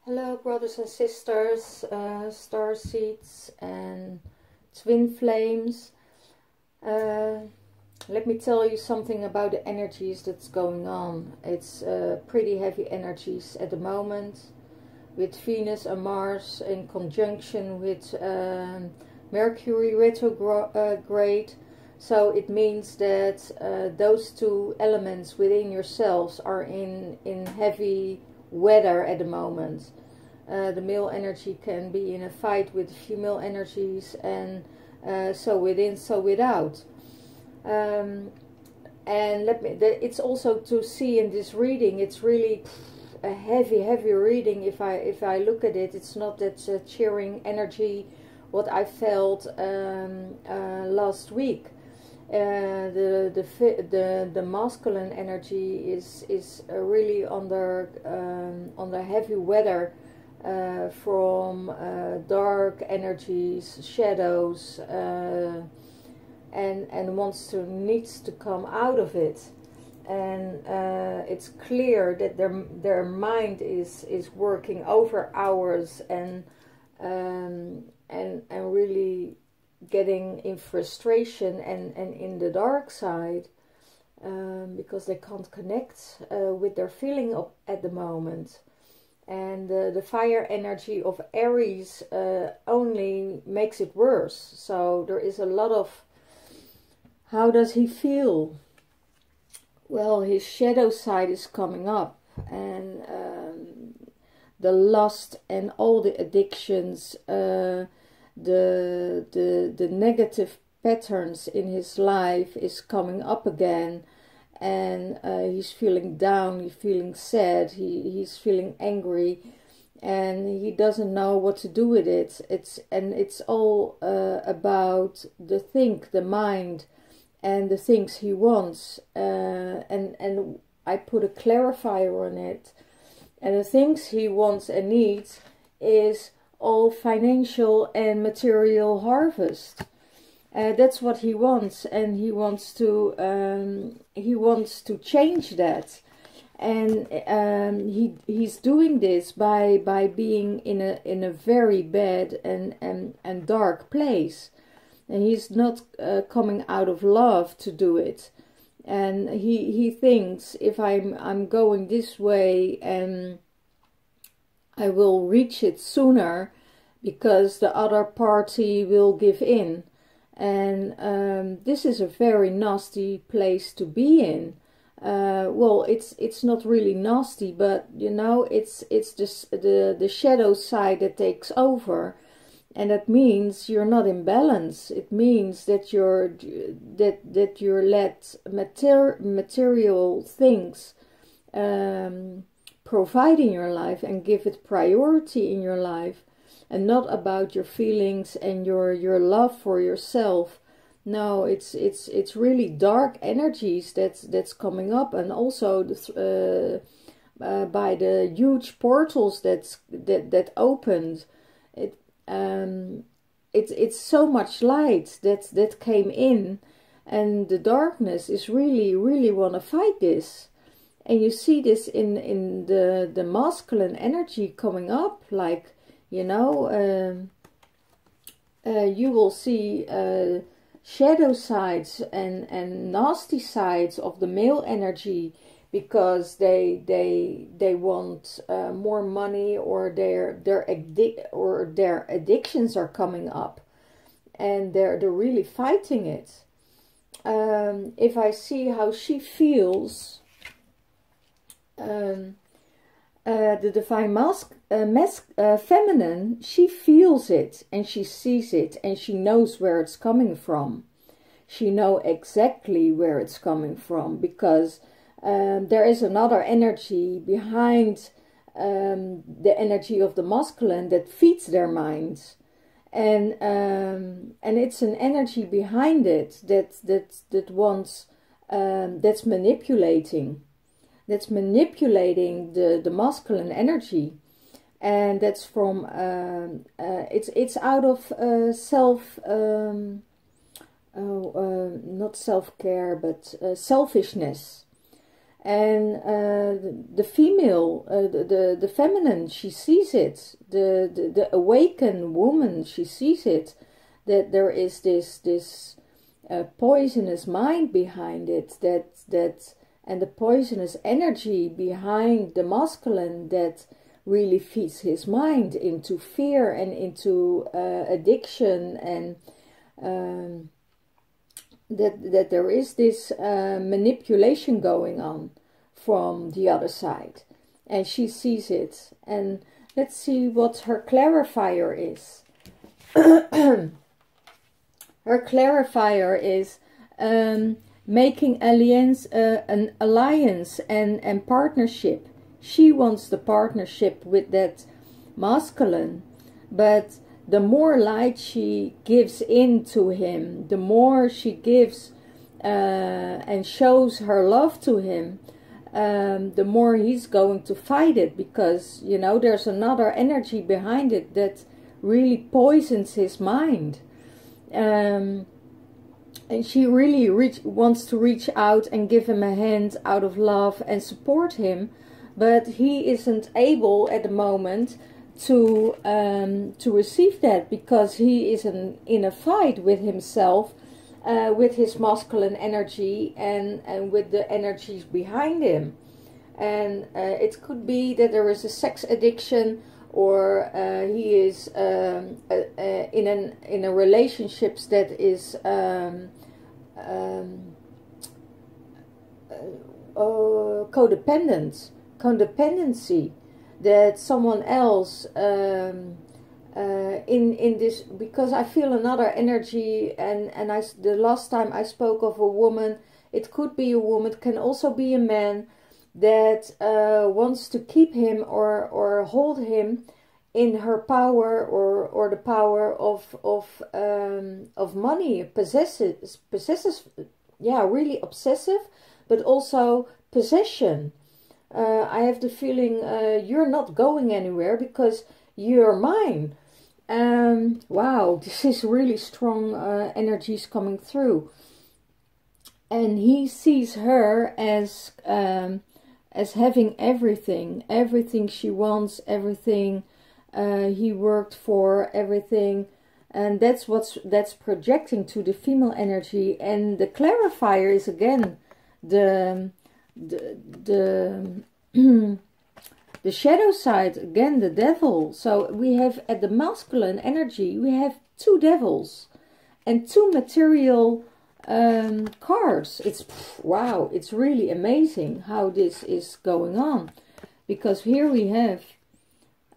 Hello brothers and sisters, star seeds and twin flames. Let me tell you something about the energies that's going on. It's pretty heavy energies at the moment, with Venus and Mars in conjunction with Mercury retrograde. So it means that those two elements within yourselves are in heavy weather at the moment. The male energy can be in a fight with female energies, and so within, so without. And it's also to see in this reading, it's really a heavy reading. If I look at it, it's not that cheering energy what I felt last week. The masculine energy is really under heavy weather from dark energies, shadows, and needs to come out of it. And it's clear that their mind is working over hours and really getting in frustration and in the dark side, because they can't connect with their feeling at the moment. And the fire energy of Aries only makes it worse. So there is a lot of, how does he feel? Well, his shadow side is coming up, and the lust and all the addictions, the negative patterns in his life is coming up again, and he's feeling down, he's feeling sad, he's feeling angry, and he doesn't know what to do with it. It's all about the mind, and the things he wants, and I put a clarifier on it. And the things he wants and needs is all financial and material harvest. That's what he wants, and he wants to change that. And he's doing this by being in a very bad and dark place. And he's not coming out of love to do it. And he thinks, if I'm going this way, and I will reach it sooner because the other party will give in. And this is a very nasty place to be in. Well, it's not really nasty, but you know, it's just the shadow side that takes over. And that means you're not in balance. It means that you're let material things provide in your life and give it priority in your life, and not about your feelings and your love for yourself. No, it's really dark energies that's coming up, and also by the huge portals that opened. It's so much light that came in, and the darkness is really want to fight this. And you see this in the masculine energy coming up, like, you know, you will see shadow sides and nasty sides of the male energy, because they want more money, or their addictions are coming up, and they're really fighting it. If I see how she feels, the divine feminine, she feels it, and she sees it, and she knows where it's coming from. She knows exactly where it's coming from, because there is another energy behind the energy of the masculine that feeds their minds, and it's an energy behind it that wants, that's manipulating the masculine energy, and that's from it's out of not self-care, but selfishness. And the female, the feminine, she sees it. The awakened woman, she sees it. That there is this poisonous mind behind it. And the poisonous energy behind the masculine that really feeds his mind into fear and into addiction, and that there is this manipulation going on from the other side, and she sees it. And let's see what her clarifier is. Her clarifier is making an alliance and partnership. She wants the partnership with that masculine, but the more light she gives into him, the more she gives and shows her love to him, the more he's going to fight it, because, you know, there's another energy behind it that really poisons his mind. And she really wants to reach out and give him a hand out of love and support him, but he isn't able at the moment to receive that, because he is in a fight with himself, with his masculine energy and with the energies behind him. And it could be that there is a sex addiction, or he is in a relationships that is codependency, that someone else in this, because I feel another energy, and the last time I spoke of a woman, it could be a woman, it can also be a man that wants to keep him or hold him in her power, or the power of money, possesses, yeah, really obsessive, but also possession. I have the feeling you're not going anywhere because you're mine. Wow, this is really strong energies coming through. And he sees her as having everything she wants, everything he worked for, everything. And that's projecting to the female energy. And the clarifier is again the shadow side, again the devil. So we have at the masculine energy, we have two devils and two material cards. It's wow, it's really amazing how this is going on, because here we have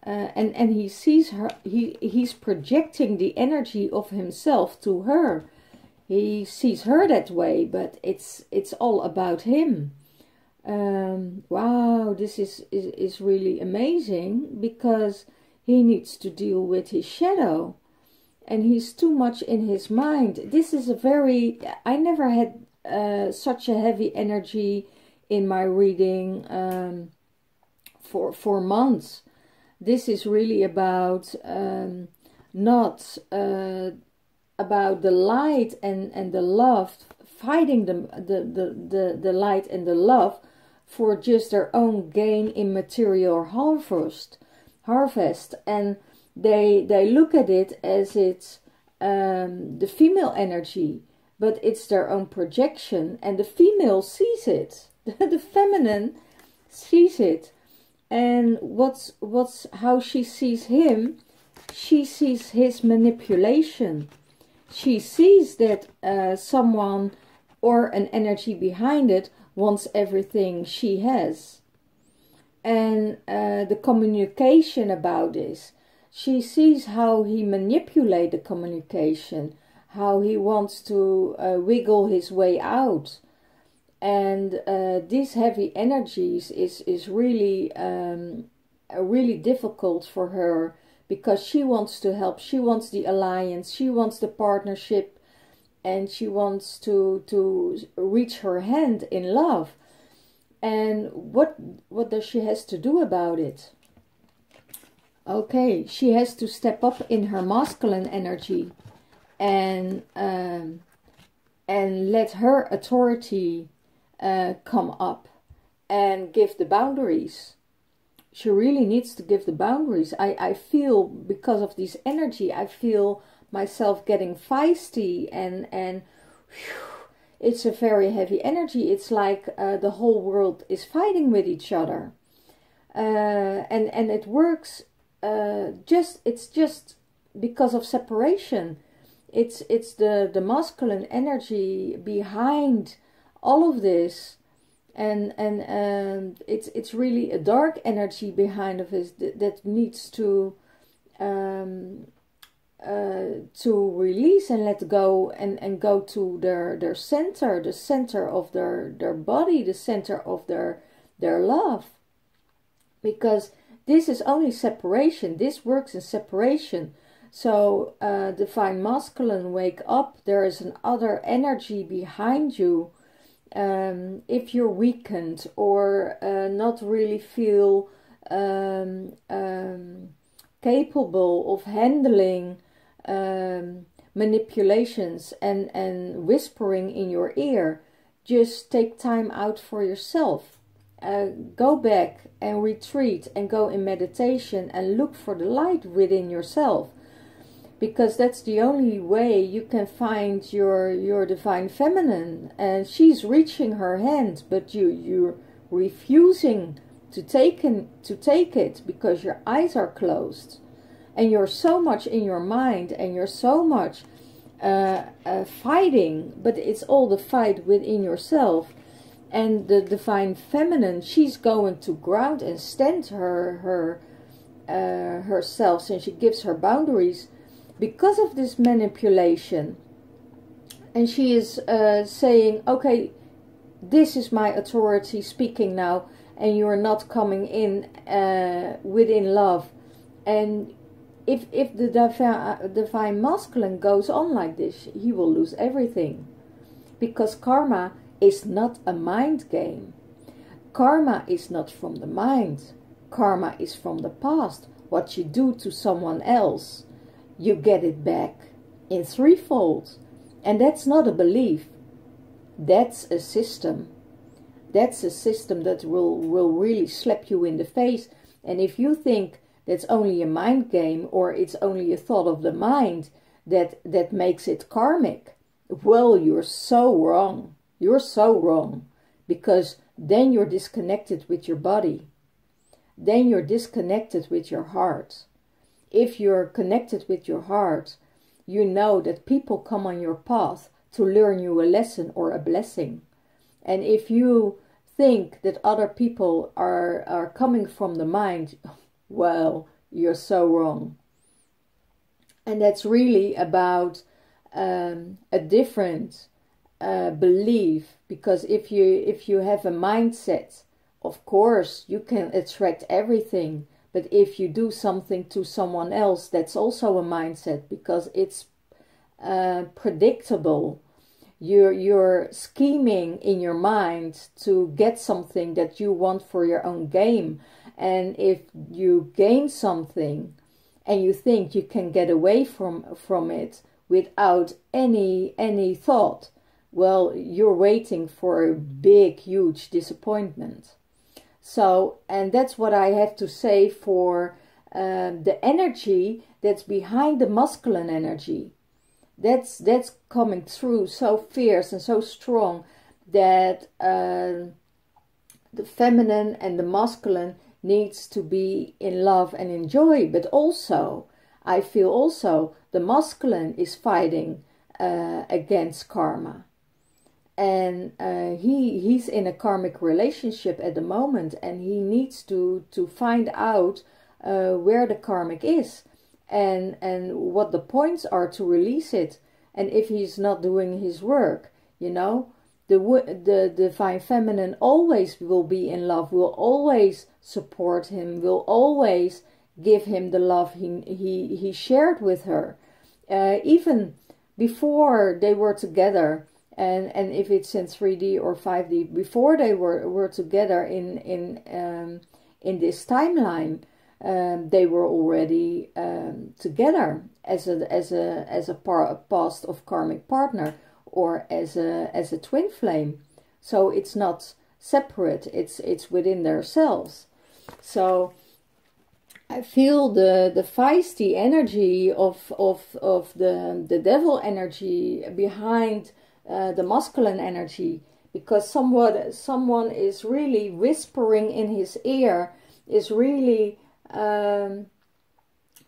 and he sees her, he's projecting the energy of himself to her. He sees her that way, but it's all about him. Wow, this is really amazing, because he needs to deal with his shadow, and he's too much in his mind. This is a very, I never had such a heavy energy in my reading for months. This is really about not about the light and the love, fighting the light and the love for just their own gain in material harvest, and they look at it as it's the female energy, but it's their own projection, and the female sees it, the feminine sees it, and what's how she sees him. She sees his manipulation. She sees that someone or an energy behind it wants everything she has. And the communication about this. She sees how he manipulates the communication, how he wants to wiggle his way out. And these heavy energies is really, really difficult for her, because she wants to help, she wants the alliance, she wants the partnership, and she wants to reach her hand in love. And what does she has to do about it? Okay, she has to step up in her masculine energy and let her authority come up, and give the boundaries. She really needs to give the boundaries. I feel, because of this energy, I feel myself getting feisty, and whew, it's a very heavy energy. It's like the whole world is fighting with each other. And it works it's just because of separation. It's the masculine energy behind all of this. And it's really a dark energy behind of it that needs to release and let go, and go to their center, the center of their body, the center of their love. Because this is only separation. This works in separation. So divine masculine, wake up. There is another energy behind you. If you're weakened or not really feel capable of handling manipulations and whispering in your ear, just take time out for yourself. Go back and retreat and go in meditation and look for the light within yourself. Because that's the only way you can find your divine feminine. And she's reaching her hand, but you're refusing to take it because your eyes are closed. And you're so much in your mind, and you're so much fighting, but it's all the fight within yourself. And the divine feminine, she's going to ground and stand herself, and she gives her boundaries because of this manipulation. And she is saying, okay, this is my authority speaking now, and you are not coming in within love. And if the divine masculine goes on like this, he will lose everything. Because karma is not a mind game. Karma is not from the mind. Karma is from the past. What you do to someone else, you get it back in threefold. And that's not a belief. That's a system. That's a system that will really slap you in the face. And if you think that's only a mind game, or it's only a thought of the mind that makes it karmic, well, you're so wrong. You're so wrong. Because then you're disconnected with your body. Then you're disconnected with your heart. If you're connected with your heart, you know that people come on your path to learn you a lesson or a blessing. And if you think that other people are coming from the mind, well, you're so wrong. And that's really about a different belief. Because if you have a mindset, of course you can attract everything. But if you do something to someone else, that's also a mindset, because it's predictable. You're scheming in your mind to get something that you want for your own game. And if you gain something and you think you can get away from it without any thought, well, you're waiting for a big, huge disappointment. So, and that's what I have to say for the energy that's behind the masculine energy. That's coming through so fierce and so strong that the feminine and the masculine needs to be in love and in joy. But also, I feel also the masculine is fighting against karma. And he's in a karmic relationship at the moment, and he needs to find out where the karmic is and what the points are to release it. And if he's not doing his work, you know, the divine feminine always will be in love, will always support him, will always give him the love he shared with her, even before they were together. And if it's in 3D or 5D, before they were together in this timeline, they were already together as a past of karmic partner, or as a twin flame. So it's not separate. It's within themselves. So I feel the feisty energy of the devil energy behind the masculine energy, because someone is really whispering in his ear, is really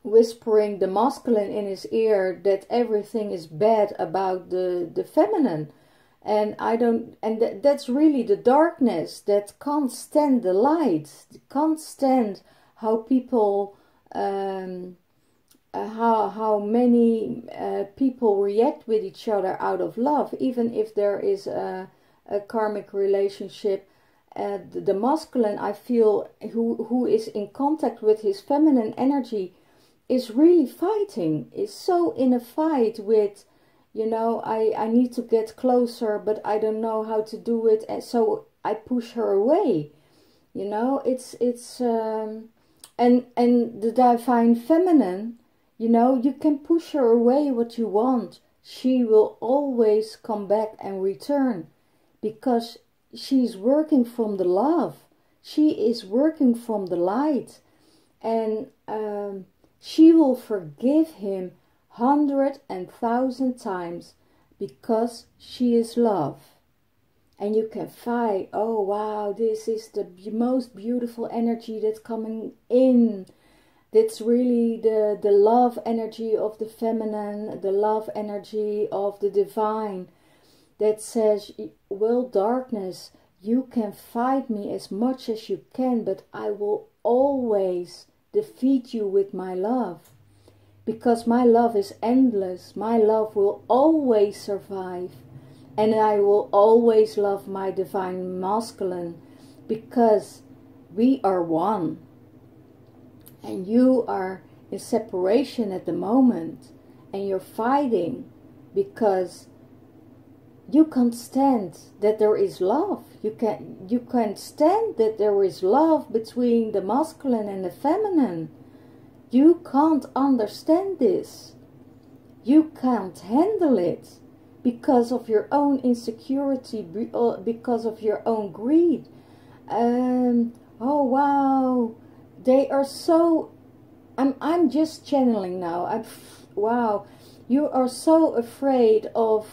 whispering the masculine in his ear that everything is bad about the feminine. And that's really the darkness that can't stand the light, can't stand how people, how many people react with each other out of love, even if there is a karmic relationship. The masculine, I feel, who is in contact with his feminine energy, is really fighting, is so in a fight with, you know, I need to get closer, but I don't know how to do it, and so I push her away. You know, and the divine feminine, you know, you can push her away what you want. She will always come back and return, because she's working from the love. She is working from the light, and she will forgive him 100 and 1,000 times, because she is love. And you can fight, oh wow, this is the most beautiful energy that's coming in. That's really the love energy of the feminine, the love energy of the divine, that says, well, darkness, you can fight me as much as you can, but I will always defeat you with my love. Because my love is endless. My love will always survive. And I will always love my divine masculine, because we are one. And you are in separation at the moment. And you're fighting because you can't stand that there is love. You can't stand that there is love between the masculine and the feminine. You can't understand this. You can't handle it because of your own insecurity, because of your own greed. Oh wow, they are so. I'm just channeling now. Wow, you are so afraid of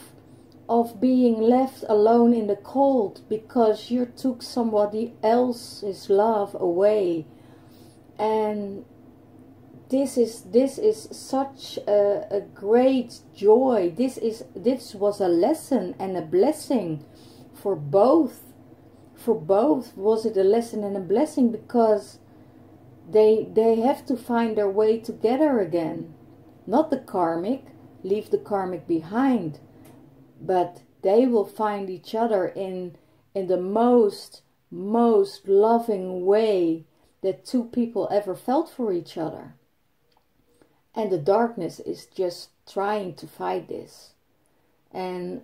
being left alone in the cold because you took somebody else's love away, and this is such a great joy. This was a lesson and a blessing for both. For both was it a lesson and a blessing, because they have to find their way together again. Not the karmic, leave the karmic behind, but they will find each other in the most loving way that two people ever felt for each other. And the darkness is just trying to fight this. And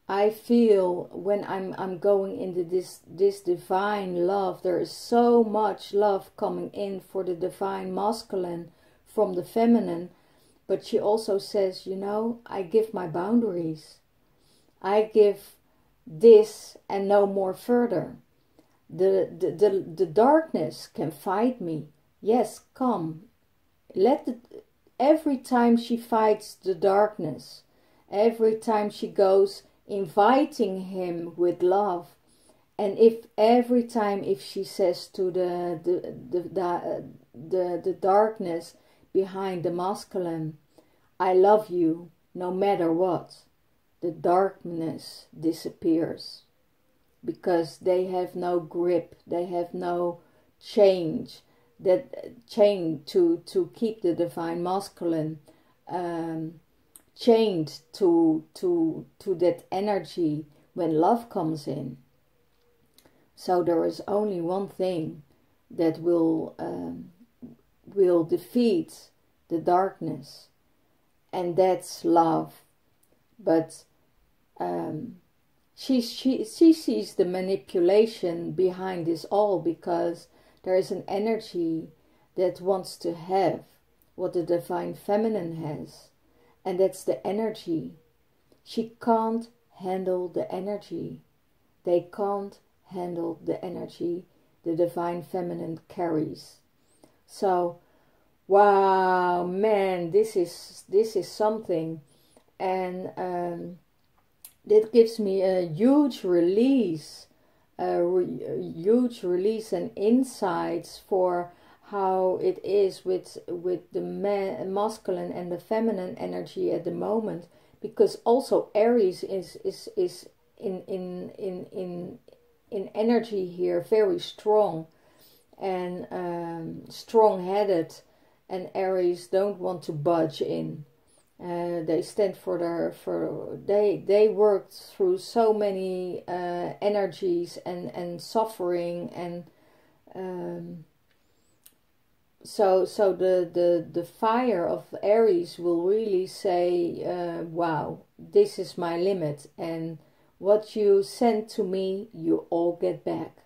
I feel when I'm going into this divine love, there is so much love coming in for the divine masculine from the feminine. But she also says, you know, I give my boundaries. I give this and no more further. The darkness can fight me. Yes, come. Every time she fights the darkness, every time she goes inviting him with love, and every time she says to the darkness behind the masculine, I love you no matter what, the darkness disappears, because they have no grip, they have no chain to keep the divine masculine chained to that energy when love comes in. So there is only one thing that will defeat the darkness, and that's love. But she sees the manipulation behind this all, because there is an energy that wants to have what the divine feminine has, and that's the energy. She can't handle the energy. They can't handle the energy the divine feminine carries. So, wow, man, this is something, and it gives me a huge release, huge release and insights for how it is with the masculine and the feminine energy at the moment, because also Aries is in energy here very strong and strong-headed, and Aries don't want to budge in. They stand they worked through so many energies and suffering, and so the fire of Aries will really say, wow, this is my limit, and what you send to me, you all get back.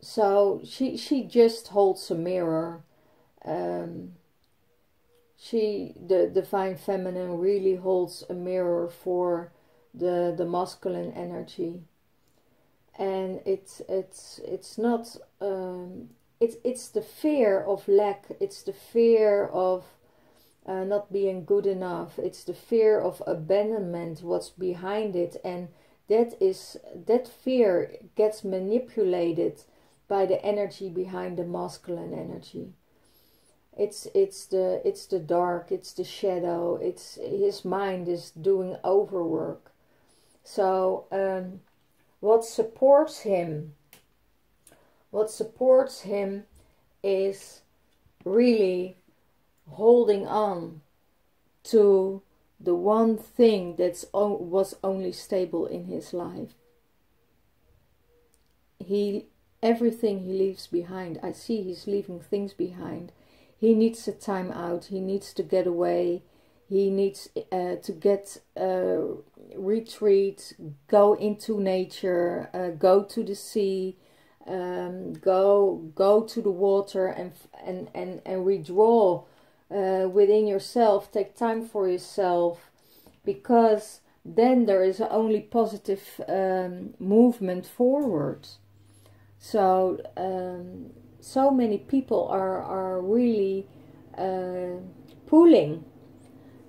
So she just holds a mirror. The divine feminine really holds a mirror for the masculine energy, and it's not it's the fear of lack, it's the fear of not being good enough, it's the fear of abandonment what's behind it, and that fear gets manipulated by the energy behind the masculine energy. It's the dark, it's the shadow, it's his mind is doing overwork. So what supports him is really holding on to the one thing that was only stable in his life. Everything he leaves behind, I see he's leaving things behind. He needs a time out, he needs to get away, he needs to get retreat, go into nature, go to the sea, go to the water and withdraw within yourself, take time for yourself, because then there is only positive movement forward. So so many people are really pulling.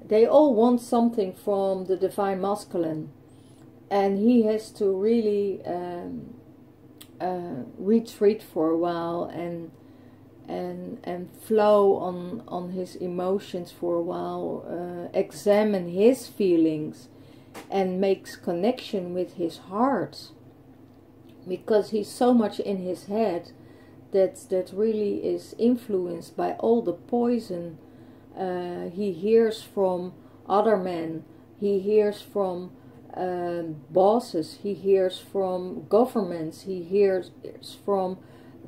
They all want something from the divine masculine, and he has to really retreat for a while and flow on his emotions for a while, examine his feelings and makes connection with his heart, because he's so much in his head that really is influenced by all the poison he hears from other men, he hears from bosses, he hears from governments, he hears from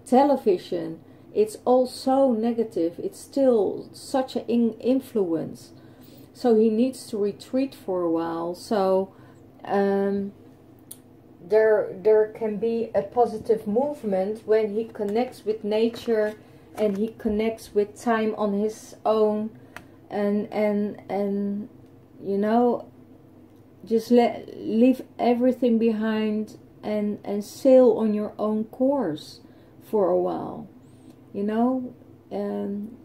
television. It's all so negative, it's still such an influence. So he needs to retreat for a while. So there can be a positive movement when he connects with nature and he connects with time on his own, and you know, just leave everything behind and sail on your own course for a while, you know,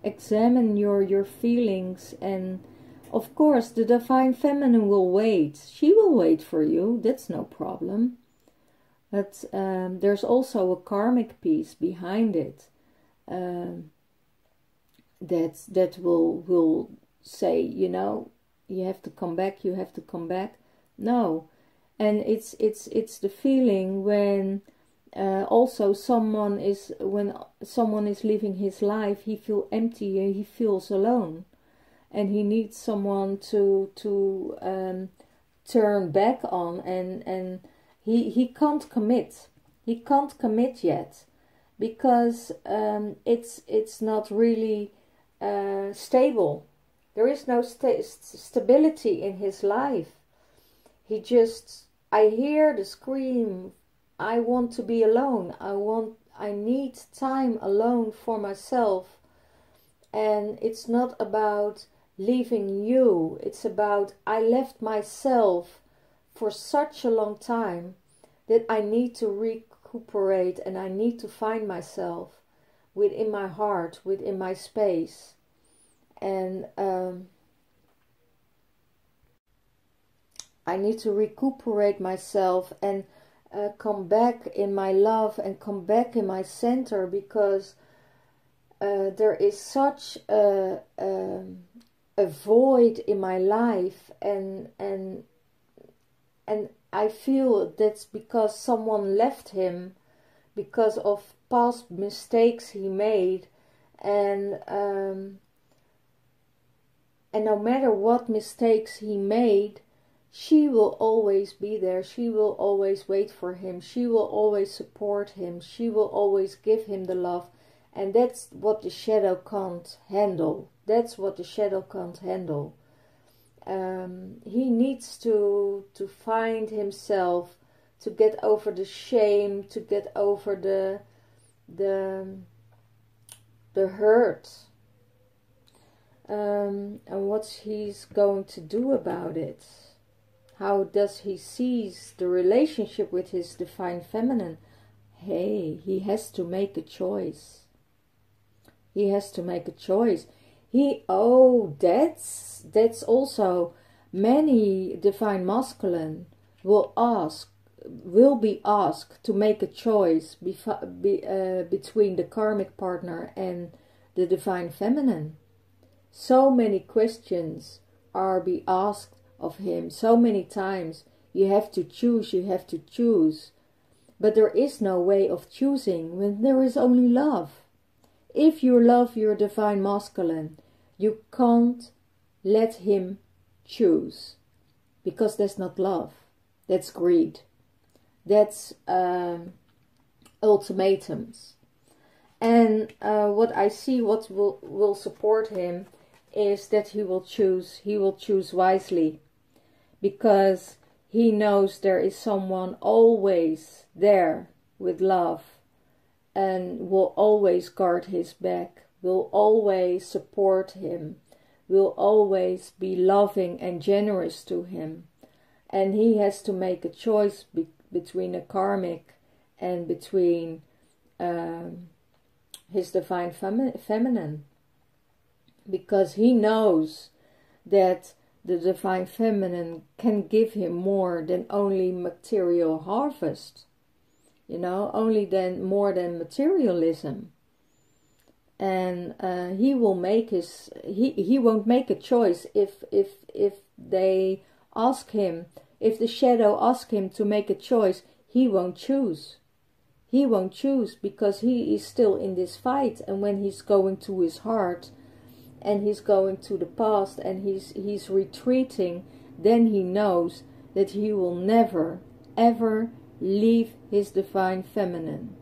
examine your feelings. And of course the divine feminine will wait, she will wait for you, that's no problem. But there's also a karmic piece behind it that will say, you know, you have to come back, you have to come back. No, and it's the feeling when also when someone is living his life, he feels empty and he feels alone, and he needs someone to turn back on, and he can't commit. He can't commit yet because it's not really stable. There is no stability in his life. I hear the scream, I want to be alone. I need time alone for myself. And it's not about leaving you. It's about, I left myself for such a long time, that I need to recuperate and I need to find myself within my heart, within my space. And I need to recuperate myself and come back in my love and come back in my center, because there is such a void in my life, and I feel that's because someone left him because of past mistakes he made, and no matter what mistakes he made, she will always be there. She will always wait for him. She will always support him. She will always give him the love. And that's what the shadow can't handle. That's what the shadow can't handle. He needs to find himself, to get over the shame, to get over the hurt. And what he's going to do about it. How does he seize the relationship with his divine feminine? Hey, he has to make a choice. He has to make a choice. That's also many divine masculine will be asked to make a choice between the karmic partner and the divine feminine. So many questions are be asked of him, so many times. You have to choose. But there is no way of choosing when there is only love. If you love your divine masculine, you can't let him choose, because that's not love. That's greed. That's ultimatums. And what I see, what will support him, is that he will choose wisely, because he knows there is someone always there with love, and will always guard his back, will always support him, will always be loving and generous to him. And he has to make a choice between a karmic and between his divine feminine, because he knows that the divine feminine can give him more than only material harvest, more than materialism. And he will make he won't make a choice if they ask him, if the shadow asks him to make a choice. He won't choose. He won't choose, because he is still in this fight. And when he's going to his heart, and he's going to the past, and he's retreating, then he knows that he will never ever leave his divine feminine,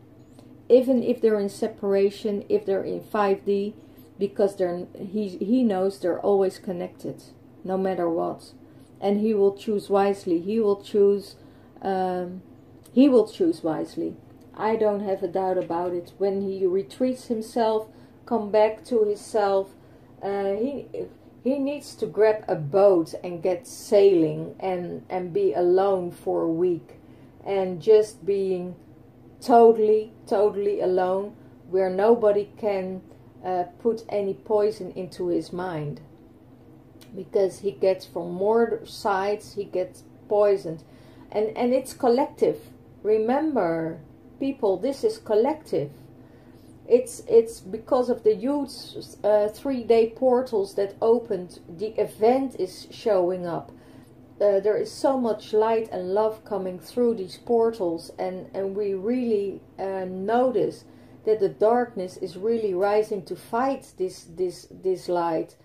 even if they're in separation, if they're in 5D, because he knows they're always connected, no matter what. And he will choose wisely. He will choose wisely. I don't have a doubt about it. When he retreats himself, come back to himself, he needs to grab a boat and get sailing and be alone for a week, and just being totally alone, where nobody can put any poison into his mind, because he gets from more sides, he gets poisoned. And it's collective. Remember, people, this is collective. It's because of the huge 3-day portals that opened. The event is showing up. There is so much light and love coming through these portals, and we really notice that the darkness is really rising to fight this light.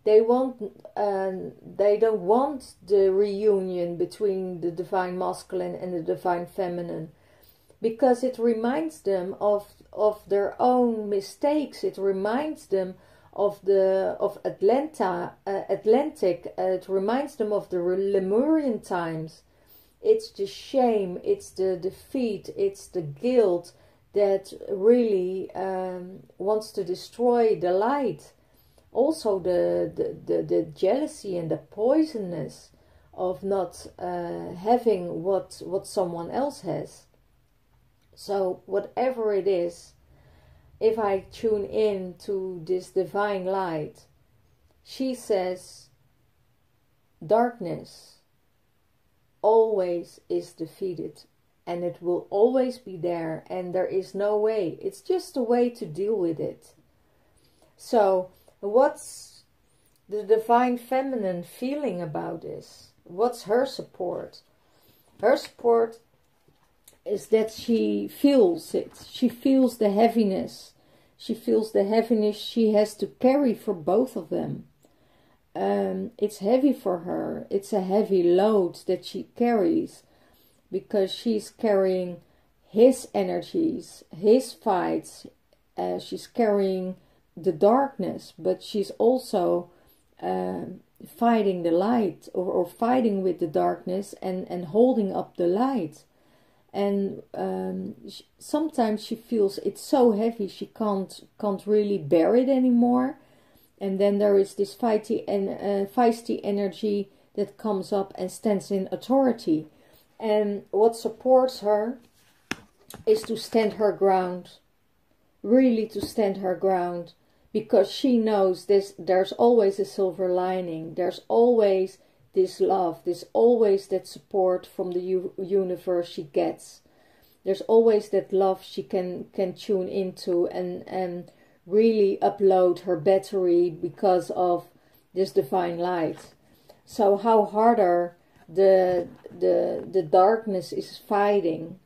They don't want the reunion between the divine masculine and the divine feminine, because it reminds them of their own mistakes. It reminds them of Atlantic. It reminds them of the Lemurian times. It's the shame, it's the defeat, it's the guilt that really wants to destroy the light. Also the jealousy and the poisonous of not having what someone else has. So whatever it is, if I tune in to this divine light, she says darkness always is defeated, and it will always be there, and there is no way. It's just a way to deal with it. So what's the divine feminine feeling about this? What's her support? Her support is that she feels it. She feels the heaviness. She feels the heaviness she has to carry for both of them. It's heavy for her. It's a heavy load that she carries, because she's carrying his energies, his fights. She's carrying the darkness, but she's also fighting the light, or fighting with the darkness, and holding up the light. And sometimes she feels it's so heavy she can't really bear it anymore. And then there is this feisty energy that comes up and stands in authority. And what supports her is to stand her ground, really to stand her ground, because she knows there's always a silver lining. There's always this love. There's always that support from the universe she gets. There's always that love she can tune into and really upload her battery because of this divine light. So how harder the darkness is fighting,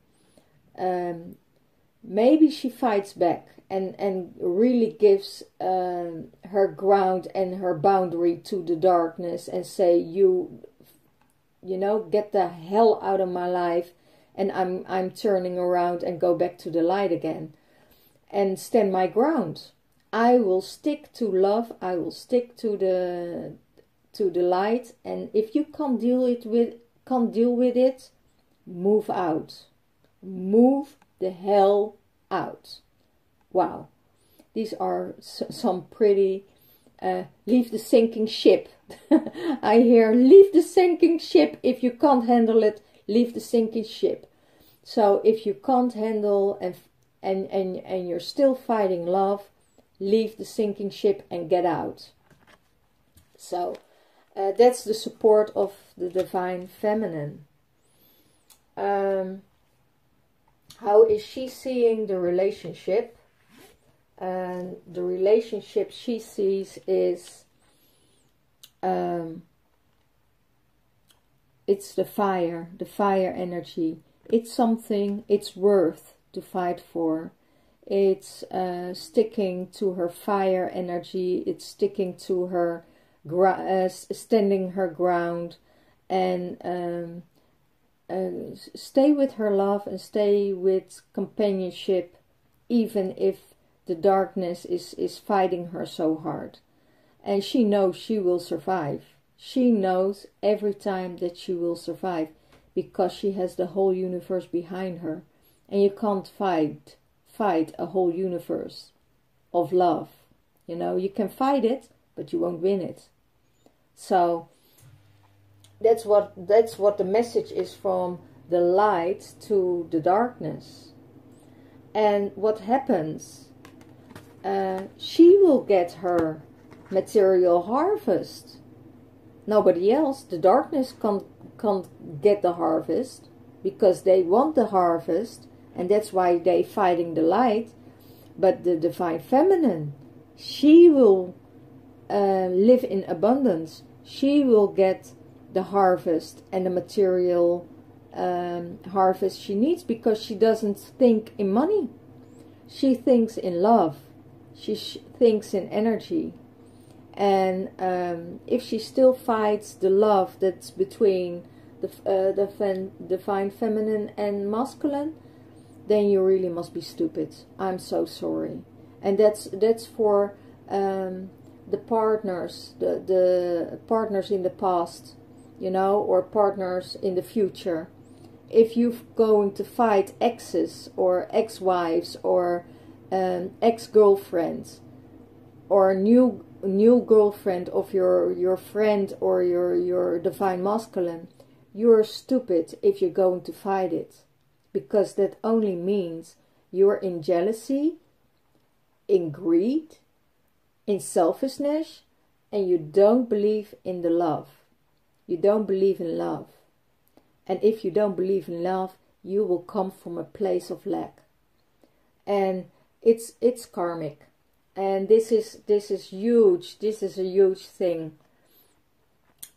maybe she fights back and really gives her ground and her boundary to the darkness, and say, you know, get the hell out of my life, and I'm turning around and go back to the light again and stand my ground. I will stick to love. I will stick to the light, and if you can't deal with it, move out. Move the hell out. Wow, these are some pretty leave the sinking ship. I hear leave the sinking ship. If you can't handle it, leave the sinking ship. So if you can't handle and you're still fighting love, leave the sinking ship and get out. So that's the support of the divine feminine. How is she seeing the relationship? And the relationship she sees is it's the fire energy. It's something it's worth to fight for. It's sticking to her fire energy. It's sticking to her standing her ground, and stay with her love and stay with companionship, even if the darkness is fighting her so hard. And she knows she will survive. She knows every time that she will survive, because she has the whole universe behind her. And you can't fight a whole universe of love. You know, you can fight it, but you won't win it. So that's what the message is, from the light to the darkness. And what happens? She will get her material harvest. Nobody else. The darkness can't get the harvest, because they want the harvest, and that's why they fighting the light. But the divine feminine, she will live in abundance. She will get the harvest and the material harvest she needs, because she doesn't think in money. She thinks in love. She thinks in energy. And if she still fights the love that's between the divine feminine and masculine, then you really must be stupid. I'm so sorry. And that's for the partners, the partners in the past, you know, or partners in the future. If you're going to fight exes or ex-wives or ex-girlfriends or new new girlfriend of your friend or your divine masculine, you're stupid if you're going to fight it, because that only means you're in jealousy, in greed, in selfishness, and you don't believe in the love. You don't believe in love. And if you don't believe in love, you will come from a place of lack. And it's karmic. And this is huge. This is a huge thing.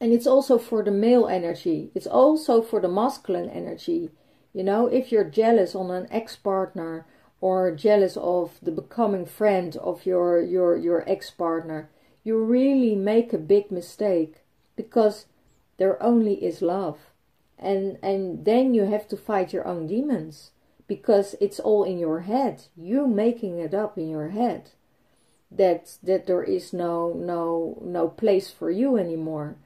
And it's also for the male energy. It's also for the masculine energy. You know, if you're jealous on an ex-partner, or jealous of the becoming friend of your ex-partner, you really make a big mistake, because there only is love. And then you have to fight your own demons, because it's all in your head. You making it up in your head that there is no place for you anymore.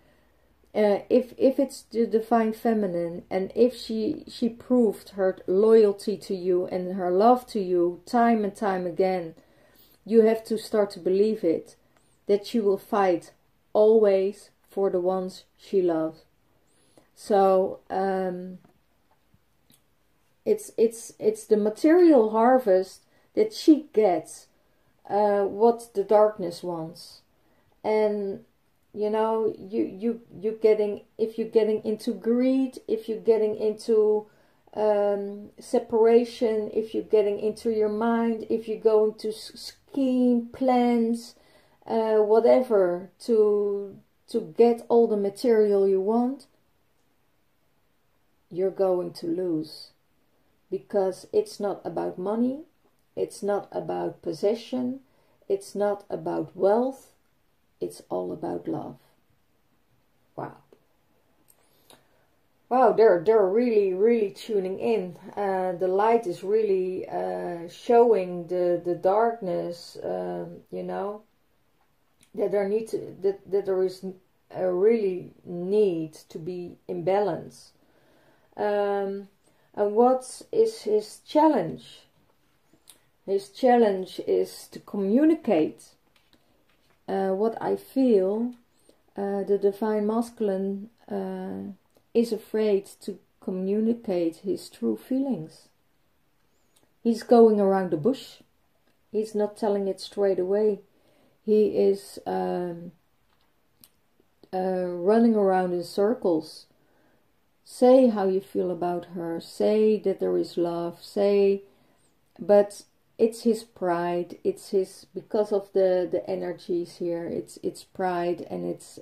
If it's the divine feminine, and if she proved her loyalty to you and her love to you time and time again, you have to start to believe it, that she will fight always for the ones she loves. So it's the material harvest that she gets, what the darkness wants. And you know, you getting, if you're getting into greed, if you're getting into separation, if you're getting into your mind, if you're going to scheme, plans, whatever, to get all the material you want, you're going to lose. Because it's not about money, it's not about possession, it's not about wealth, it's all about love. Wow. Wow, they're really tuning in. The light is really showing the darkness, you know, that there is a really need to be in balance. And what is his challenge? His challenge is to communicate. What I feel, the divine masculine is afraid to communicate his true feelings. He's going around the bush. He's not telling it straight away. He is running around in circles. Say how you feel about her. Say that there is love. Say, but it's his pride. It's his, because of the energies here. It's pride, and it's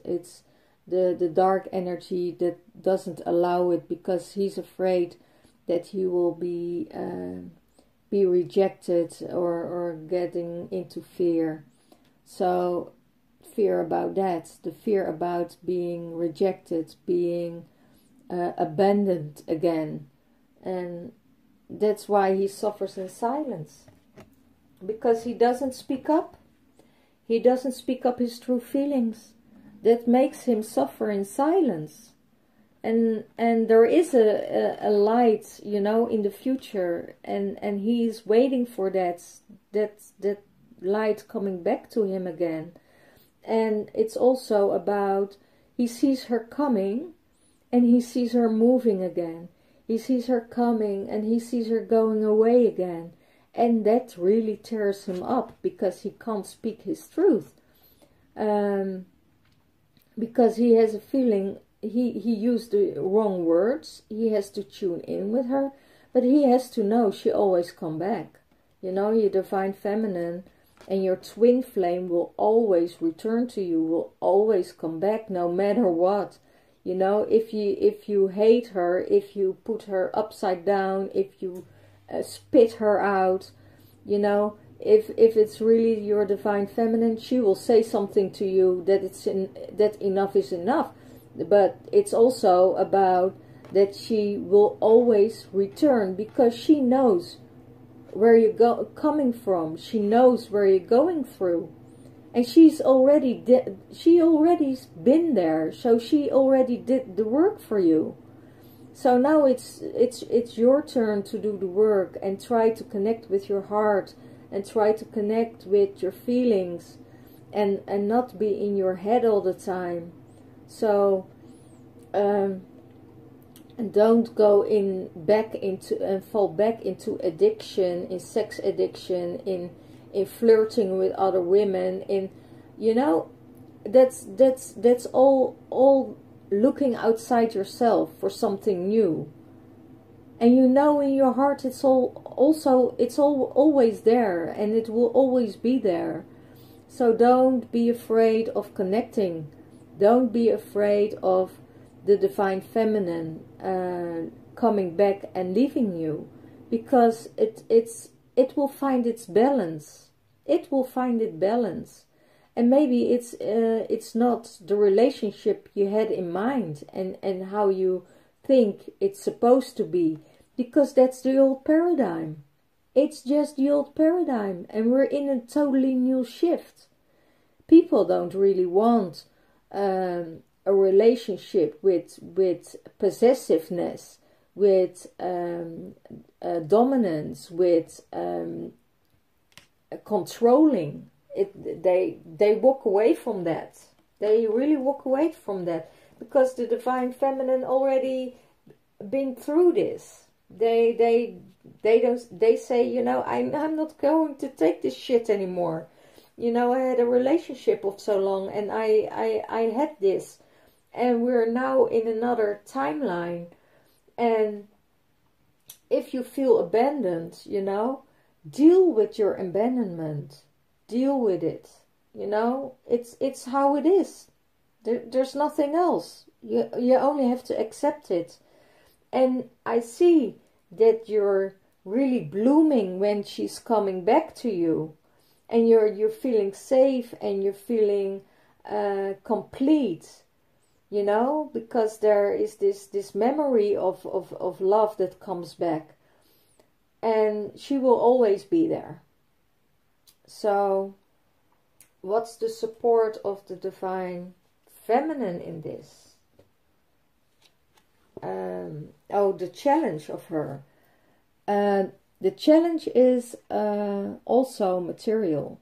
the dark energy that doesn't allow it, because he's afraid that he will be rejected or getting into fear. So fear about that, the fear about being rejected, being abandoned again, and that's why he suffers in silence, because he doesn't speak up. He doesn't speak up his true feelings. That makes him suffer in silence. And there is a light, you know, in the future, and he's waiting for that light coming back to him again. And it's also about, he sees her coming and he sees her moving again. He sees her coming and he sees her going away again. And that really tears him up, because he can't speak his truth. Because he has a feeling he used the wrong words. He has to tune in with her, but he has to know she always come back. You know, your divine feminine and your twin flame will always return to you, will always come back, no matter what. You know, if you hate her, if you put her upside down, if you spit her out, you know, if it's really your divine feminine, she will say something to you that enough is enough. But it's also about that she will always return, because she knows where you're coming from. She knows where you're going through, and she's already been there, so she already did the work for you. So now it's your turn to do the work and try to connect with your heart and try to connect with your feelings and not be in your head all the time. So and don't go back into and fall back into addiction, in sex addiction, in flirting with other women, in, you know, that's all looking outside yourself for something new. And you know in your heart it's always there, and it will always be there. So don't be afraid of connecting. Don't be afraid of the divine feminine coming back and leaving you, because it will find its balance. It will find its balance. And maybe it's not the relationship you had in mind and how you think it's supposed to be, because that's the old paradigm. It's just the old paradigm, and we're in a totally new shift. People don't really want a relationship with possessiveness, with dominance, with controlling. They walk away from that. They really walk away from that, because the divine feminine already been through this. They say, you know, I'm not going to take this shit anymore. You know, I had a relationship of so long, and I had this, and we're now in another timeline. And if you feel abandoned, you know, deal with your abandonment. Deal with it. You know, it's how it is. There's nothing else. You only have to accept it. And I see that you're really blooming when she's coming back to you, and you're feeling safe, and you're feeling complete. You know, because there is this memory of love that comes back, and she will always be there. So, what's the support of the divine feminine in this? The challenge of her. The challenge is also material.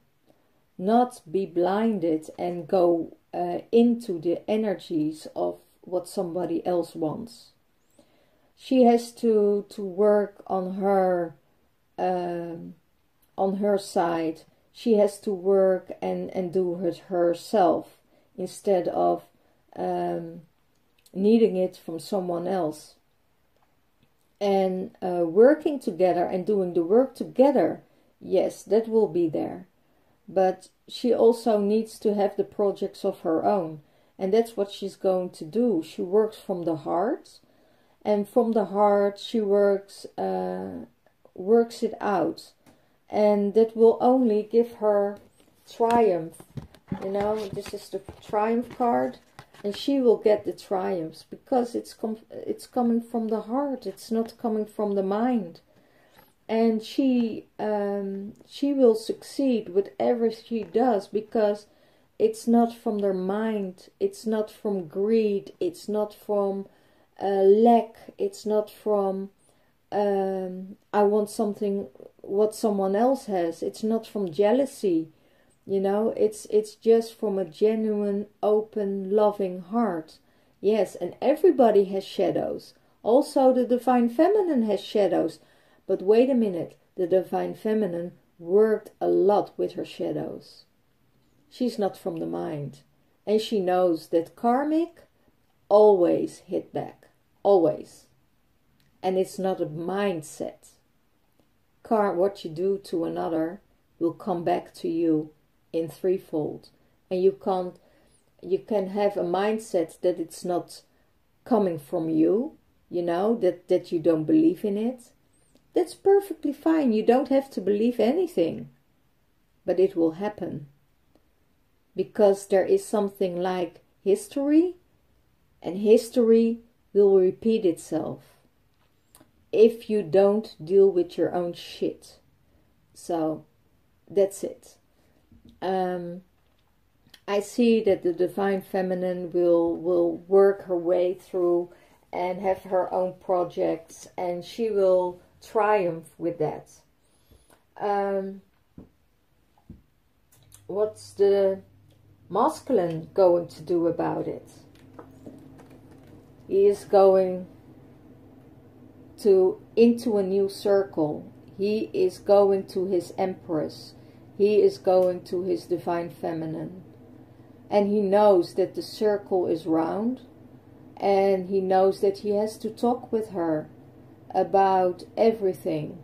Not be blinded and go into the energies of what somebody else wants. She has to work on her side. She has to work and do it herself, instead of needing it from someone else. And working together and doing the work together, yes, that will be there. But she also needs to have the projects of her own. And that's what she's going to do. She works from the heart. And from the heart she works it out. And that will only give her triumph. You know, this is the triumph card. And she will get the triumphs, because it's coming from the heart. It's not coming from the mind. And she will succeed whatever she does, because it's not from their mind. It's not from greed. It's not from lack. It's not from I want something what someone else has. It's not from jealousy. You know, it's just from a genuine, open, loving heart. Yes, and everybody has shadows. Also, the divine feminine has shadows. But wait a minute, the divine feminine worked a lot with her shadows. She's not from the mind. And she knows that karmic always hit back. Always. And it's not a mindset. What you do to another will come back to you in threefold. And you can have a mindset that it's not coming from you, you know, that you don't believe in it. That's perfectly fine. You don't have to believe anything. But it will happen. Because there is something like history, and history will repeat itself if you don't deal with your own shit. So that's it. I see that the divine feminine will work her way through and have her own projects, and she will triumph with that. What's the masculine going to do about it? He is going into a new circle. He is going to his Empress. He is going to his Divine Feminine. And he knows that the circle is round. And he knows that he has to talk with her about everything.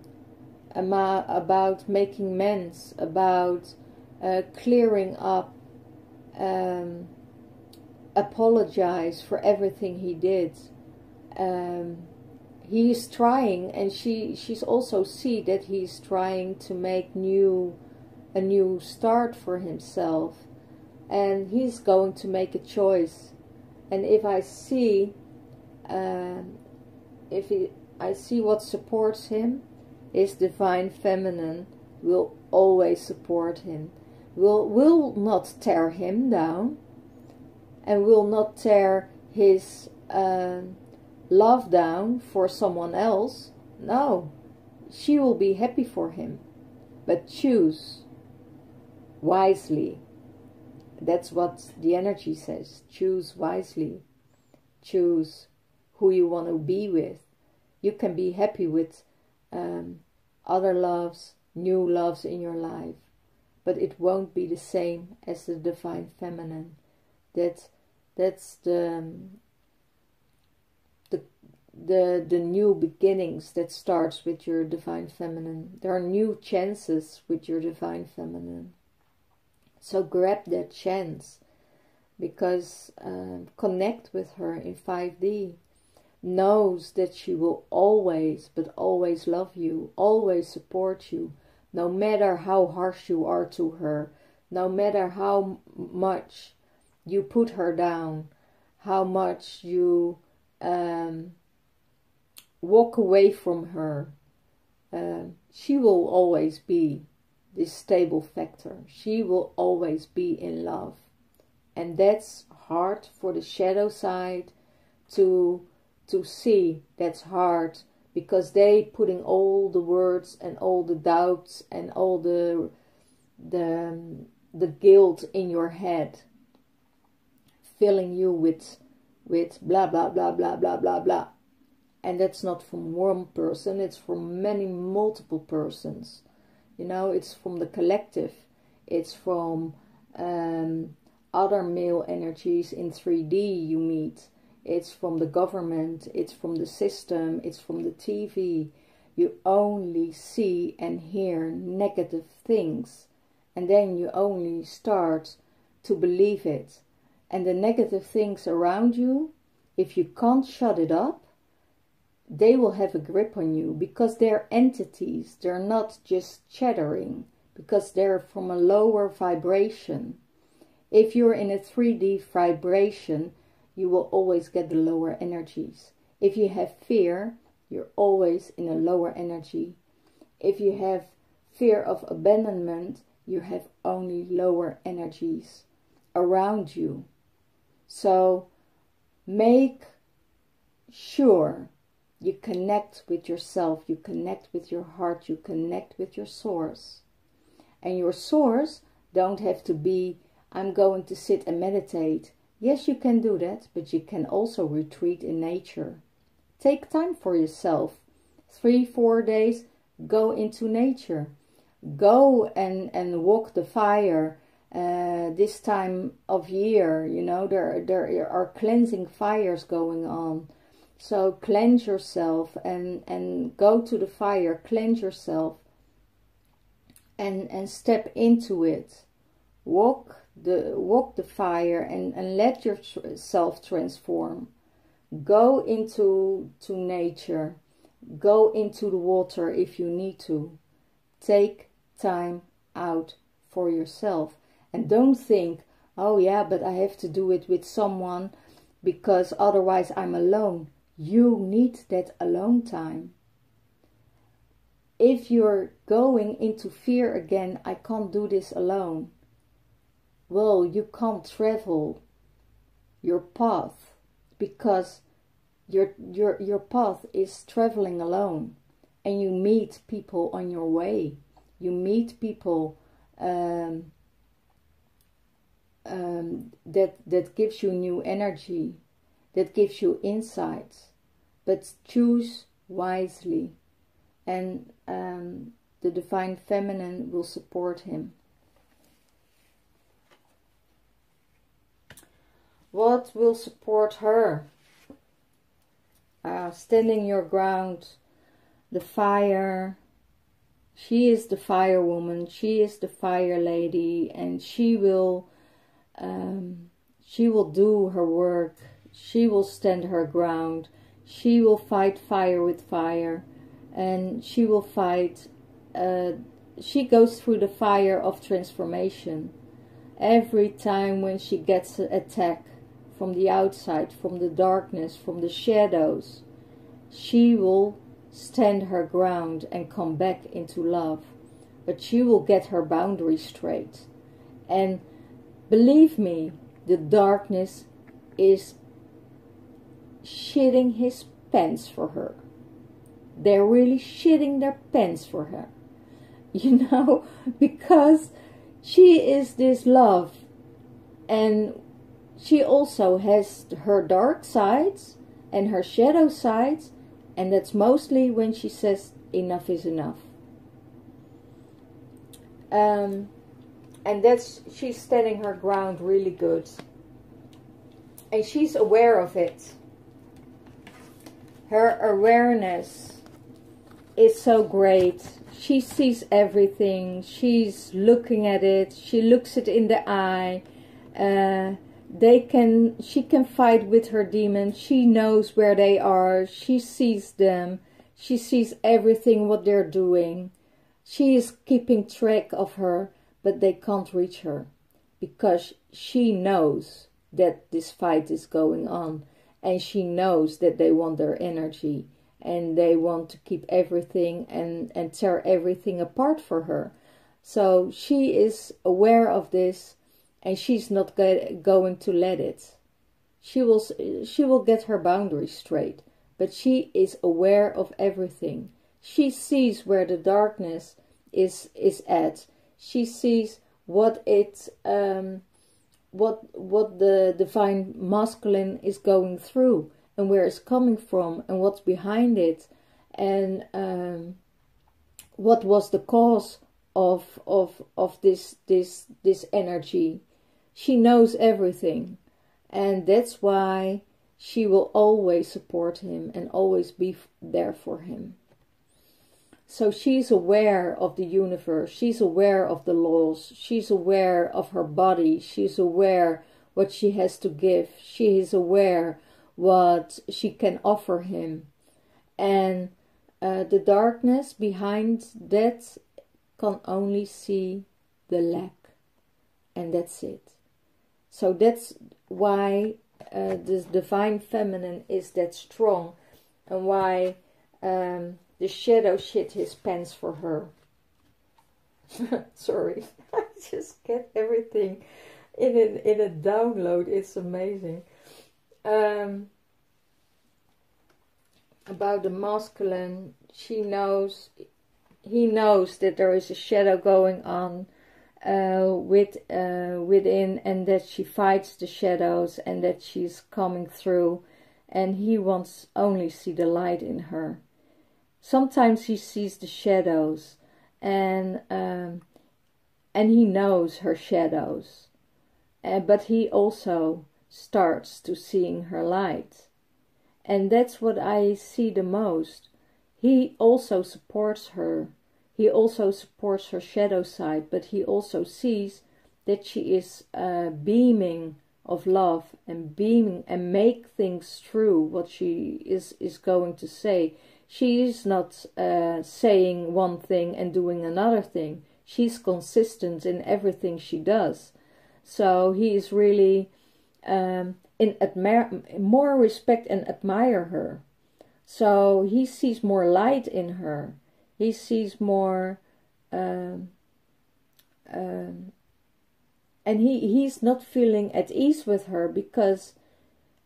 About making amends. About clearing up. Apologize for everything he did. He is trying, and she's also see that he's trying to make a new start for himself, and he's going to make a choice. And if I see, I see what supports him, his Divine Feminine will always support him. Will not tear him down, and will not tear his love down for someone else. No, she will be happy for him, but choose wisely. That's what the energy says. Choose wisely. Choose who you want to be with. You can be happy with other loves, new loves in your life, but it won't be the same as the Divine Feminine. That's the new beginnings that starts with your Divine Feminine. There are new chances with your Divine Feminine. So grab that chance, because connect with her in 5D. Knows that she will always, but always love you, always support you, no matter how harsh you are to her, no matter how much you put her down, how much you walk away from her. She will always be this stable factor. She will always be in love. And that's hard for the shadow side to see. That's hard because they putting all the words and all the doubts and all the guilt in your head, filling you with blah blah blah blah blah blah blah. And that's not from one person, it's from multiple persons. You know, it's from the collective. It's from other male energies in 3D you meet. It's from the government. It's from the system. It's from the TV. You only see and hear negative things. And then you only start to believe it. And the negative things around you, if you can't shut it up, they will have a grip on you, because they're entities. They're not just chattering, because they're from a lower vibration. If you're in a 3D vibration, you will always get the lower energies. If you have fear, you're always in a lower energy. If you have fear of abandonment, you have only lower energies around you. So make sure you connect with yourself, you connect with your heart, you connect with your source. And your source don't have to be, I'm going to sit and meditate. Yes, you can do that, but you can also retreat in nature. Take time for yourself. 3-4 days, go into nature. Go and walk the fire. This time of year, you know, there are cleansing fires going on. So cleanse yourself and go to the fire, cleanse yourself and step into it. Walk the fire and let yourself transform. Go into nature. Go into the water if you need to. Take time out for yourself. And don't think, oh yeah, but I have to do it with someone because otherwise I'm alone. You need that alone time. If you're going into fear again, I can't do this alone. Well, you can't travel your path because your path is traveling alone, and you meet people on your way. You meet people that gives you new energy, that gives you insights, but choose wisely, and the Divine Feminine will support him. What will support her? Standing your ground, the fire. She is the fire woman, she is the fire lady, and she will do her work. She will stand her ground. She will fight fire with fire, and she will fight. She goes through the fire of transformation. Every time when she gets an attack from the outside, from the darkness, from the shadows, she will stand her ground and come back into love. But she will get her boundaries straight. And believe me, the darkness is shitting his pants for her. They're really shitting their pants for her. You know, because she is this love. And she also has her dark sides and her shadow sides. And that's mostly when she says enough is enough. And she's standing her ground really good. And she's aware of it. Her awareness is so great. She sees everything. She's looking at it. She looks it in the eye. She can fight with her demons. She knows where they are. She sees them. She sees everything what they're doing. She is keeping track of her, but they can't reach her because she knows that this fight is going on, and she knows that they want their energy and they want to keep everything and tear everything apart for her. So she is aware of this. And she's not going to let it. She will get her boundaries straight. But she is aware of everything. She sees where the darkness is at. She sees what the divine masculine is going through, and where it's coming from, and what's behind it, and what was the cause of this energy. She knows everything, and that's why she will always support him and always be there for him. So she's aware of the universe, she's aware of the laws, she's aware of her body, she's aware what she has to give, she is aware what she can offer him. And the darkness behind that can only see the lack, and that's it. So that's why this divine feminine is that strong, and why the shadow shit his pants for her. Sorry, I just get everything in a download. It's amazing. About the masculine, he knows that there is a shadow going on within, and that she fights the shadows, and that she's coming through, and he wants only see the light in her. Sometimes he sees the shadows, and he knows her shadows, but he also starts to seeing her light, and that's what I see the most. He also supports her. He also supports her shadow side, but he also sees that she is beaming of love and beaming and make things true what she is going to say. She is not saying one thing and doing another thing. She's consistent in everything she does. So he is really more respect and admire her. So he sees more light in her. He sees more, and he's not feeling at ease with her because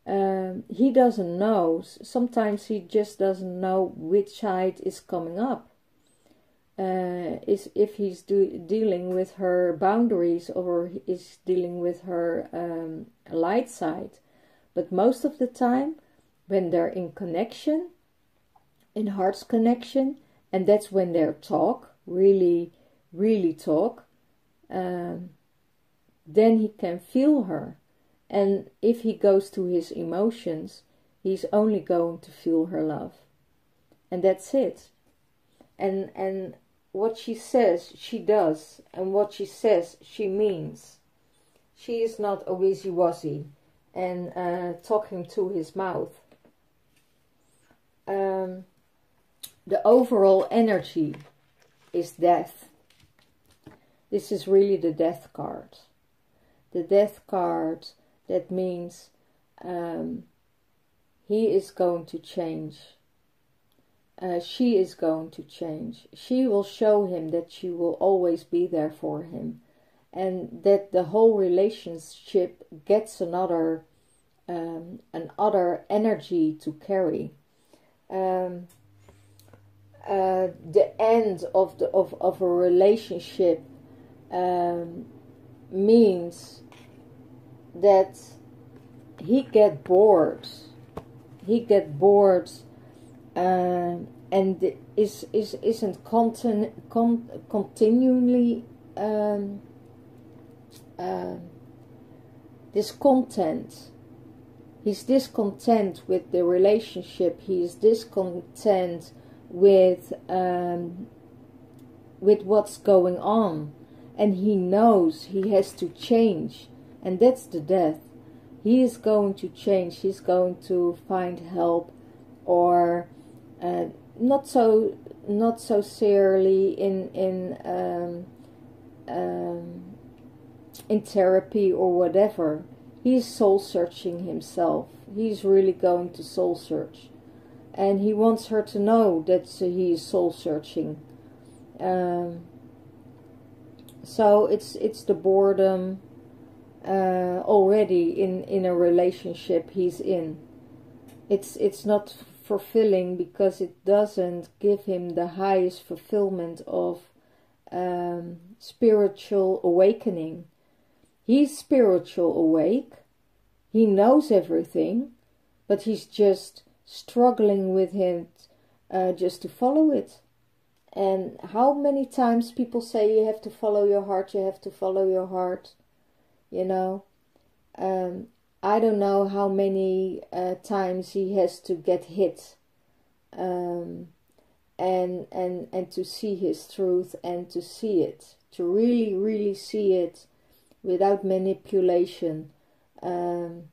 he doesn't know. Sometimes he just doesn't know which side is coming up. is if he's dealing with her boundaries or is dealing with her light side. But most of the time, when they're in connection, in heart's connection, and that's when they talk, really, really talk, then he can feel her. And if he goes to his emotions, he's only going to feel her love. And that's it. And what she says, she does. And what she says, she means. She is not a wishy-washy and talking to his mouth. The overall energy is death. This is really the death card. The death card, that means he is going to change. She is going to change. She will show him that she will always be there for him. And that the whole relationship gets another energy to carry. The end of a relationship means that he get bored. He get bored, and isn't continually discontent. He's discontent with the relationship. He is discontent with what's going on, and he knows he has to change, and that's the death. He is going to change. He's going to find help, or not so seriously in therapy or whatever. He's soul searching himself. He's really going to soul search, and he wants her to know that he is soul searching. So it's the boredom already in a relationship he's in. It's not fulfilling because it doesn't give him the highest fulfillment of spiritual awakening. He's spiritual awake. He knows everything, but he's just struggling with it just to follow it. And how many times people say you have to follow your heart, you have to follow your heart, you know. I don't know how many times he has to get hit and to see his truth and to see it, to really, really see it without manipulation, to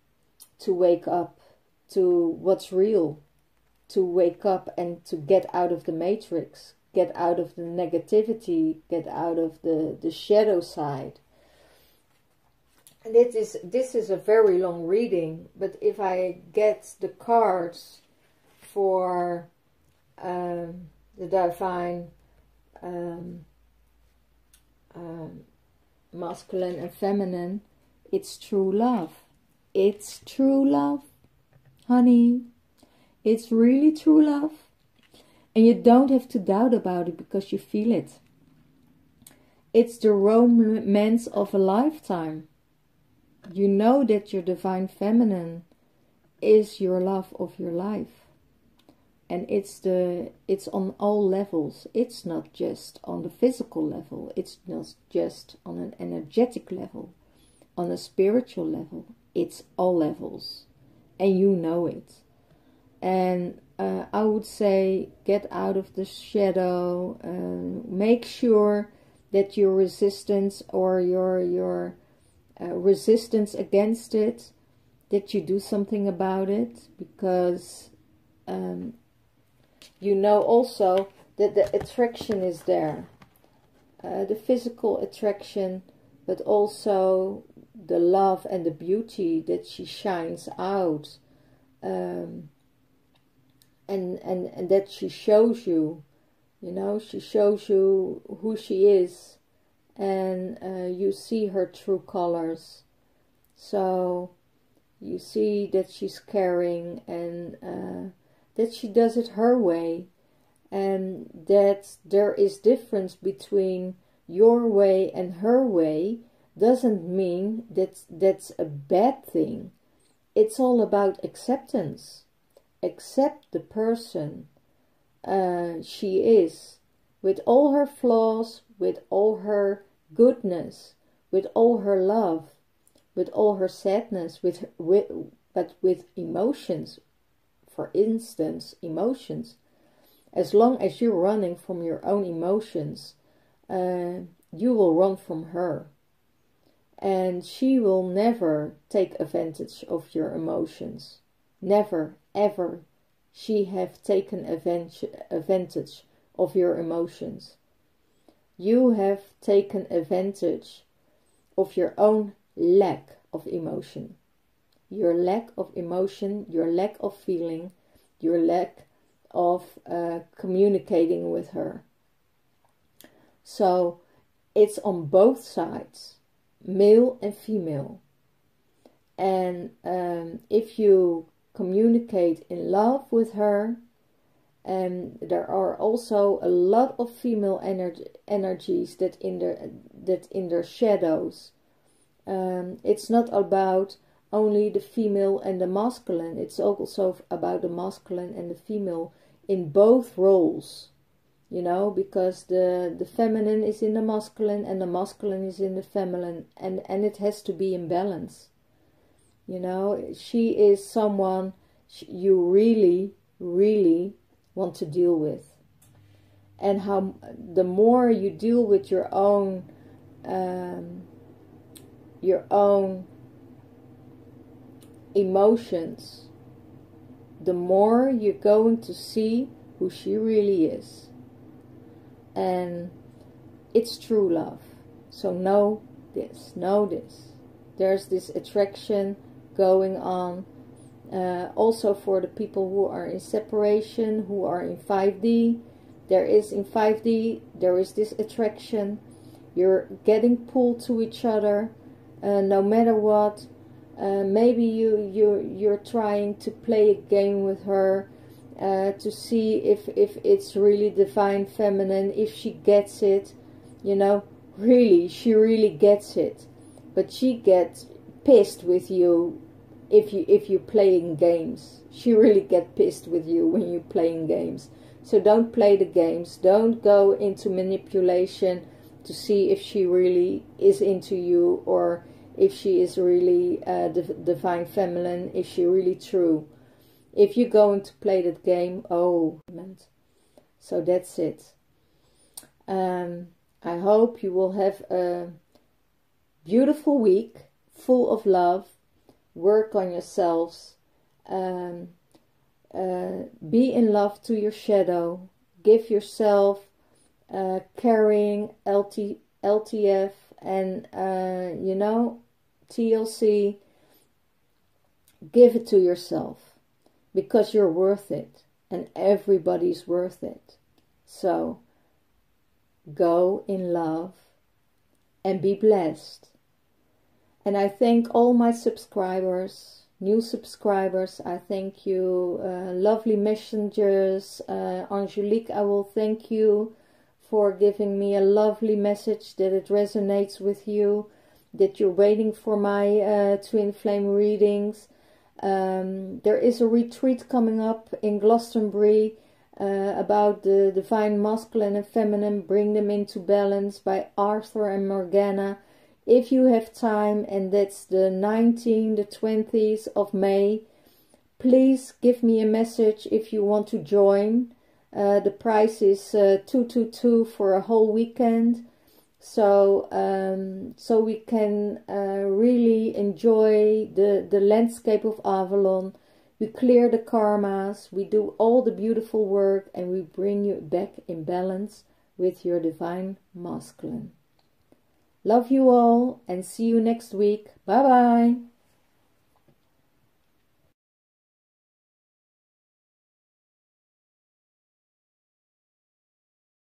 wake up to what's real, to wake up and to get out of the matrix, get out of the negativity, get out of the shadow side. And this is a very long reading, but if I get the cards for the divine masculine and feminine, it's true love. It's true love, honey. It's really true love. And you don't have to doubt about it because you feel it. It's the romance of a lifetime. You know that your divine feminine is your love of your life. And it's on all levels. It's not just on the physical level. It's not just on an energetic level. On a spiritual level. It's all levels. And you know it. And I would say get out of the shadow. Make sure that your resistance or your resistance against it, that you do something about it, because you know also that the attraction is there, the physical attraction, but also the love and the beauty that she shines out, and that she shows you, you know, she shows you who she is. And you see her true colors. So you see that she's caring and that she does it her way. and that there is difference between your way and her way doesn't mean that that's a bad thing. It's all about acceptance. Accept the person she is, with all her flaws, with all her goodness, with all her love, with all her sadness, but with emotions. For instance, emotions. As long as you're running from your own emotions, you will run from her. And she will never take advantage of your emotions. Never, ever she have taken advantage of your emotions. You have taken advantage of your own lack of emotion. Your lack of emotion, your lack of feeling, your lack of communicating with her. So it's on both sides, male and female. And if you communicate in love with her, and there are also a lot of female energies that in their shadows. It's not about only the female and the masculine. It's also about the masculine and the female in both roles. You know, because the feminine is in the masculine and the masculine is in the feminine, and it has to be in balance. You know, she is someone you really, really want to deal with. And how the more you deal with your own emotions, the more you're going to see who she really is. And it's true love. So know this. There's this attraction going on. Also for the people who are in separation, who are in 5D. There is this attraction. You're getting pulled to each other, no matter what. Maybe you're trying to play a game with her, to see if it's really divine feminine, if she gets it. You know, really, she really gets it. But she gets pissed with you if you're playing games. She really gets pissed with you when you're playing games. So don't play the games. Don't go into manipulation to see if she really is into you, or if she is really divine feminine, is she really true. If you're going to play that game, so that's it. I hope you will have a beautiful week, full of love. Work on yourselves. Be in love to your shadow. Give yourself carrying LTF and TLC. Give it to yourself, because you're worth it, and everybody's worth it. So go in love and be blessed. And I thank all my subscribers, new subscribers. I thank you, lovely messengers. Angelique, I will thank you for giving me a lovely message, that it resonates with you, that you're waiting for my twin flame readings. There is a retreat coming up in Glastonbury about the divine masculine and feminine, bring them into balance, by Arthur and Morgana. If you have time, and that's the 19th, the 20th of May, please give me a message if you want to join. The price is 222 for a whole weekend. So we can really enjoy the landscape of Avalon. We clear the karmas, we do all the beautiful work, and we bring you back in balance with your divine masculine. Love you all, and see you next week. Bye bye.